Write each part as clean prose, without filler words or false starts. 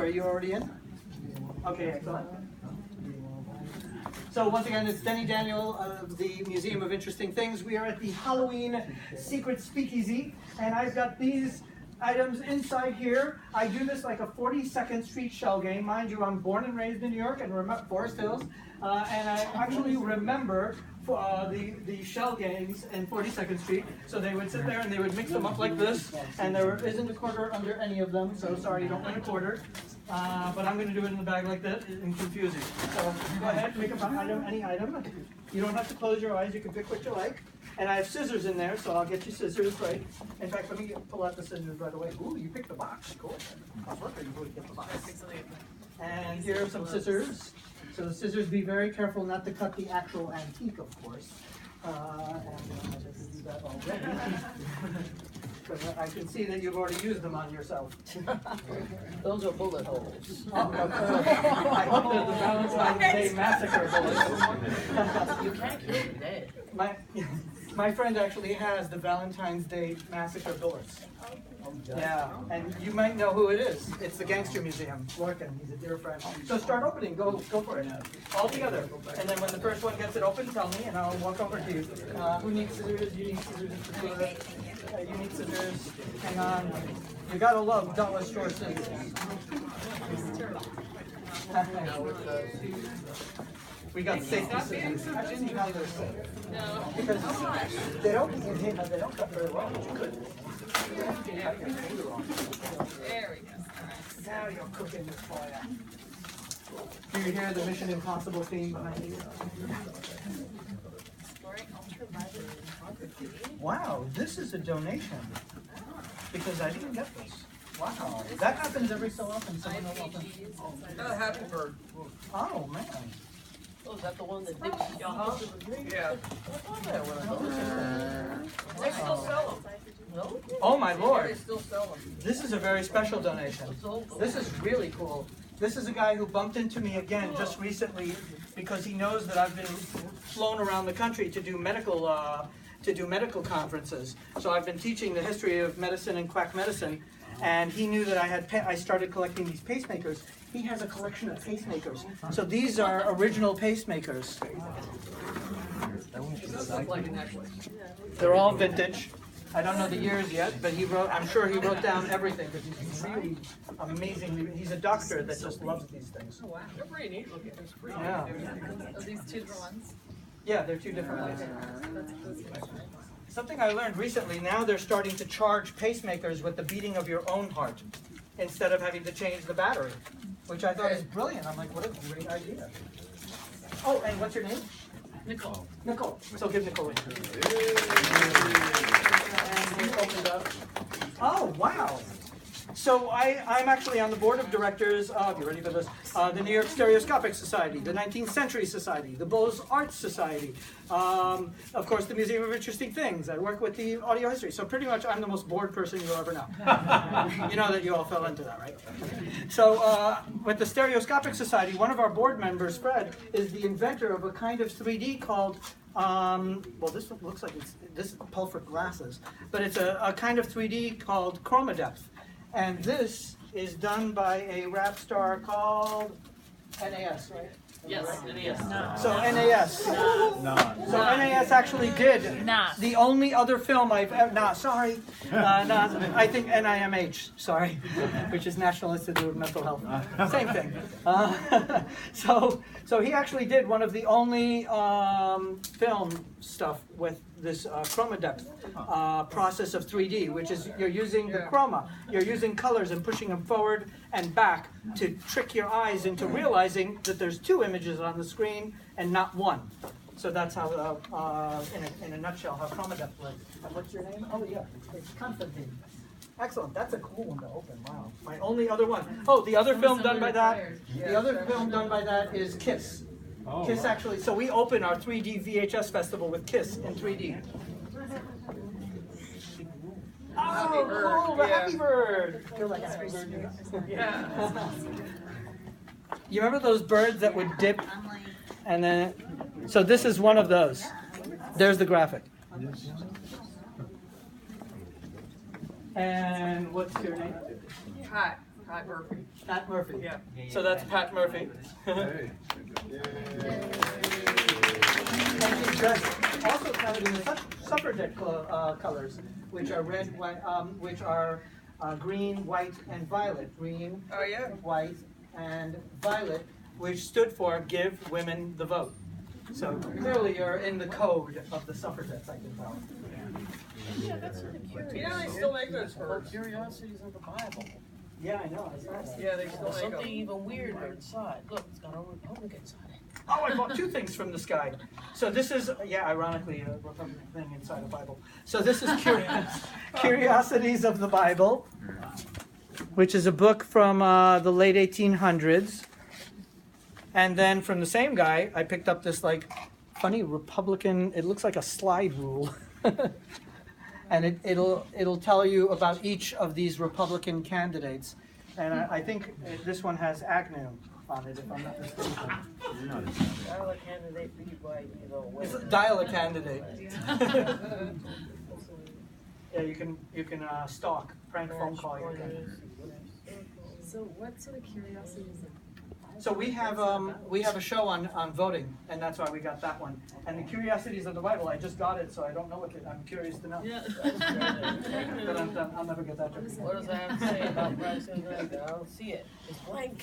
Are you already in? Okay, excellent. So once again, it's Denny Daniel of the Museum of Interesting Things. We are at the Halloween Secret Speakeasy, and I've got these items inside here. I do this like a 42nd Street shell game. Mind you, I'm born and raised in New York and Forest Hills, and I actually remember the shell games in 42nd Street. So they would sit there and they would mix them up like this, and there isn't a quarter under any of them, so sorry you don't win a quarter. But I'm going to do it in the bag like that and confuse you. So go ahead, pick up any item. You don't have to close your eyes, you can pick what you like. And I have scissors in there, so I'll get you scissors, right? In fact, let me pull out the scissors right away. Ooh, you picked the box, cool. I'll work on you get the box. And here are some scissors. So the scissors, be very careful not to cut the actual antique, of course. And I just do that already. Because I can see that you've already used them on yourself. Those are bullet holes. I hope they're the Valentine's Day massacre bullets. You can't kill them dead. My friend actually has the Valentine's Day massacre bullets. Yeah, and you might know who it is. It's the Gangster Museum. Lorcan, he's a dear friend. So start opening. Go for it. All together. And then when the first one gets it open, tell me, and I'll walk over to you. Who needs scissors? You need scissors. You need scissors. Hang on. You gotta love dollar store scissors. We got safety scissors. I didn't know they're safe. No. Because they don't cut very well, but you could. There we go. Now you're cooking this for you. Do you hear the Mission Impossible theme behind you? Wow, this is a donation. Because I didn't get this. Wow, that happens every so often. Someone will open. Oh, happy bird. Oh man. Oh, is that the one that dips your house? Yeah. They still sell them. No? Oh my They lord. still sell them. This is a very special donation. This is really cool. This is a guy who bumped into me again just recently because he knows that I've been flown around the country to do medical conferences. So I've been teaching the history of medicine and quack medicine, and he knew that I started collecting these pacemakers. He has a collection of pacemakers. So these are original pacemakers. They're all vintage. I don't know the years yet, but I'm sure he wrote down everything because he's really amazing. He's a doctor that just loves these things. Oh, wow. They're pretty neat looking. Yeah. Are these two different ones? Yeah, they're two different ones. Something I learned recently, now they're starting to charge pacemakers with the beating of your own heart instead of having to change the battery, which I thought is brilliant. I'm like, what a great idea. Oh, and what's your name? Nicole. Nicole. So give Nicole a hand. And you opened up. Oh, wow. So I'm actually on the board of directors of, you ready for this? The New York Stereoscopic Society, the 19th Century Society, the Beaux Arts Society, of course the Museum of Interesting Things. I work with the audio history. So pretty much I'm the most bored person you'll ever know. You know that you all fell into that, right? So with the Stereoscopic Society, one of our board members, Fred, is the inventor of a kind of 3D called well, this looks like this is Pulford glasses, but it's a kind of 3D called Chroma Depth. And this is done by a rap star called NAS, right? Yes, NAS. So NAS. So NAS actually did the only other film I've ever, I think NIMH, sorry, which is National Institute of Mental Health. Same thing. So he actually did one of the only film stuff with this Chroma Depth process of 3D, which is you're using the chroma, you're using colors and pushing them forward and back to trick your eyes into realizing that there's two images on the screen and not one. So that's how, in a nutshell, how Chroma Depth works. And what's your name? Oh yeah, it's Constantine. Excellent. That's a cool one to open. Wow. My only other one. Oh, the other film done by that. The other film done by that is Kiss. Oh, Kiss actually. So we open our 3D VHS festival with Kiss in 3D. Oh, cool! The Happy Bird. Feel like a happy bird. Yeah. You remember those birds that would dip, and then? So this is one of those. There's the graphic. And what's your name? Hi, Murphy. Pat Murphy. Yeah. So that's Pat Murphy. Hey. And he's dressed also kind of in the suffragette colors, which are red, white, which are green, white, and violet. Green, Oh, yeah. white, and violet, which stood for Give Women the Vote. So clearly you're in the code of the suffragettes, I can tell. Yeah, that's really cute. You know, they still make those for Curiosities of the Bible. Yeah, I know. I saw that. Yeah, they still make Something them. even weirder inside. Look, it's got a Republican sign. Oh, I bought two things from this guy. So this is, yeah, ironically, a Republican thing inside a Bible. So this is Curiosities of the Bible, which is a book from the late 1800s. And then from the same guy, I picked up this like funny Republican, it looks like a slide rule. And it'll tell you about each of these Republican candidates. And I think this one has Agnew on it, if I'm not mistaken. Dial a candidate for you by, It's a dial a candidate. Yeah, you can stalk, prank phone call your candidate. So what sort of curiosities? So we have a show on voting, and that's why we got that one. And the Curiosities of the Bible, I just got it, so I don't know what I'm curious to know. Yeah. But I'll never get that. What does that have to say about Bryson? I don't see it. It's blank.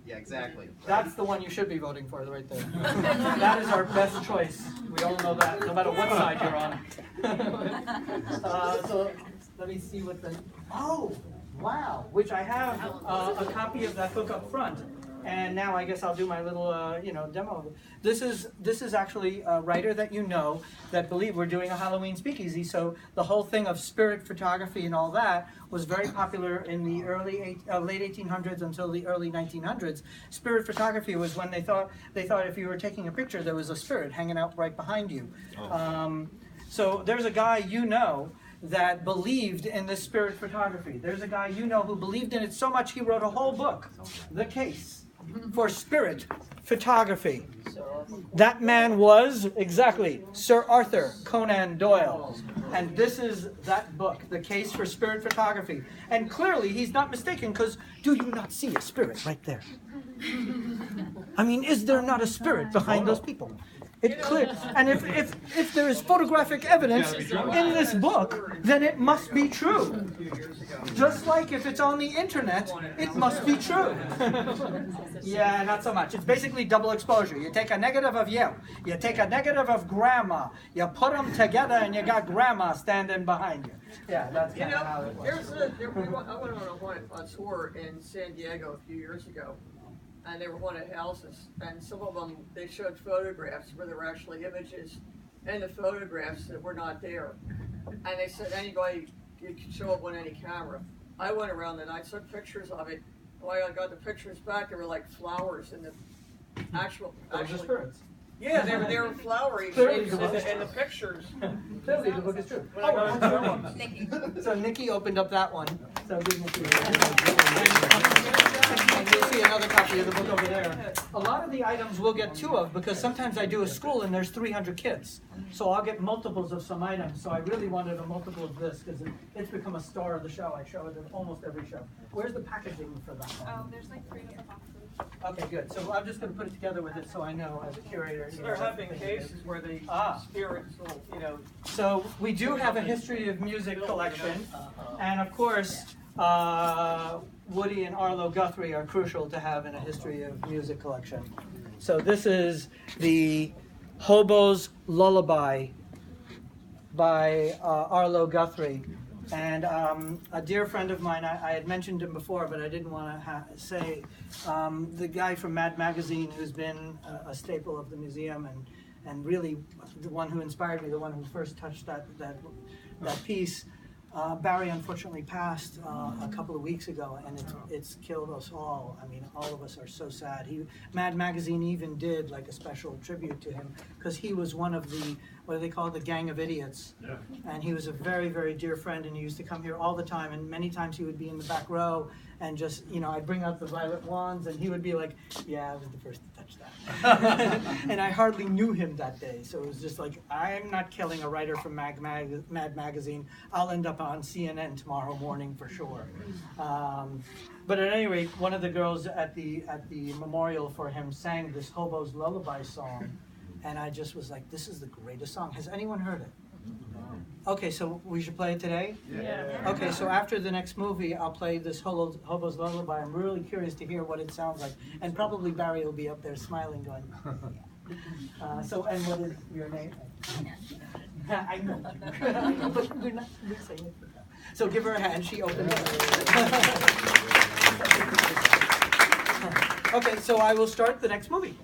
Yeah, exactly. That's the one you should be voting for, right there. That is our best choice. We all know that, no matter what side you're on. So let me see what the. Oh, wow! Which I have a copy of that book up front. And now I guess I'll do my little, demo of it. This is actually a writer that you know that believe we're doing a Halloween speakeasy. So the whole thing of spirit photography and all that was very popular in the late 1800s until the early 1900s. Spirit photography was when they thought if you were taking a picture, there was a spirit hanging out right behind you. So there's a guy you know that believed in this spirit photography. There's a guy you know who believed in it so much he wrote a whole book, The Case for Spirit Photography. That man was, exactly, Sir Arthur Conan Doyle. And this is that book, The Case for Spirit Photography. And clearly he's not mistaken, because do you not see a spirit right there? I mean, is there not a spirit behind those people? It's clear. And if there is photographic evidence in this book, then it must be true. Just like if it's on the internet, it must be true. Yeah, not so much. It's basically double exposure. You take a negative of you, you take a negative of grandma, you put them together and you got grandma standing behind you. Yeah, that's kind of how it works. I went on a tour in San Diego a few years ago. And they were haunted houses, and some of them, they showed photographs where there were actually images in the photographs that were not there. And they said anybody, you could show up on any camera. I went around and I took pictures of it. When I got the pictures back, there were like flowers in the actual spirits. Yeah, they were flowery Clearly shapes the book is in the pictures. Clearly the book is true. When I got to show them. So Nikki opened up that one. So give Nikki and you'll see another copy of the book over there. A lot of the items we'll get two of, because sometimes I do a school and there's 300 kids. So I'll get multiples of some items. So I really wanted a multiple of this because it's become a star of the show. I show it at almost every show. Where's the packaging for that one? Oh, there's like 3 different boxes. Okay, good. So I'm just going to put it together with it so I know as a curator. So they're having cases where the spirits will, So we do have a history of music collection, and of course, Woody and Arlo Guthrie are crucial to have in a history of music collection. So this is the Hobo's Lullaby by Arlo Guthrie. And a dear friend of mine, I had mentioned him before, but I didn't want to say, the guy from Mad Magazine who's been a staple of the museum and really the one who inspired me, the one who first touched that piece. Barry unfortunately passed a couple of weeks ago, and it's killed us all. I mean, all of us are so sad. Mad Magazine even did like a special tribute to him because he was one of the what do they call it, the Gang of Idiots. Yeah. And he was a very, very dear friend, and he used to come here all the time, and many times he would be in the back row, and just, you know, I'd bring out the violet wands, and he would be like, yeah, I was the first to touch that. And I hardly knew him that day, so it was just like, I'm not killing a writer from Mad Magazine. I'll end up on CNN tomorrow morning for sure. But at any rate, one of the girls at the memorial for him sang this Hobo's Lullaby song, and I just was like, this is the greatest song. Has anyone heard it? Okay, so we should play it today? Yeah. Okay, so after the next movie, I'll play this Hobo's Lullaby. I'm really curious to hear what it sounds like. And probably Barry will be up there smiling, going, yeah. And what is your name? I know. But we're not saying it for that. So give her a hand. She opened it. Okay, so I will start the next movie.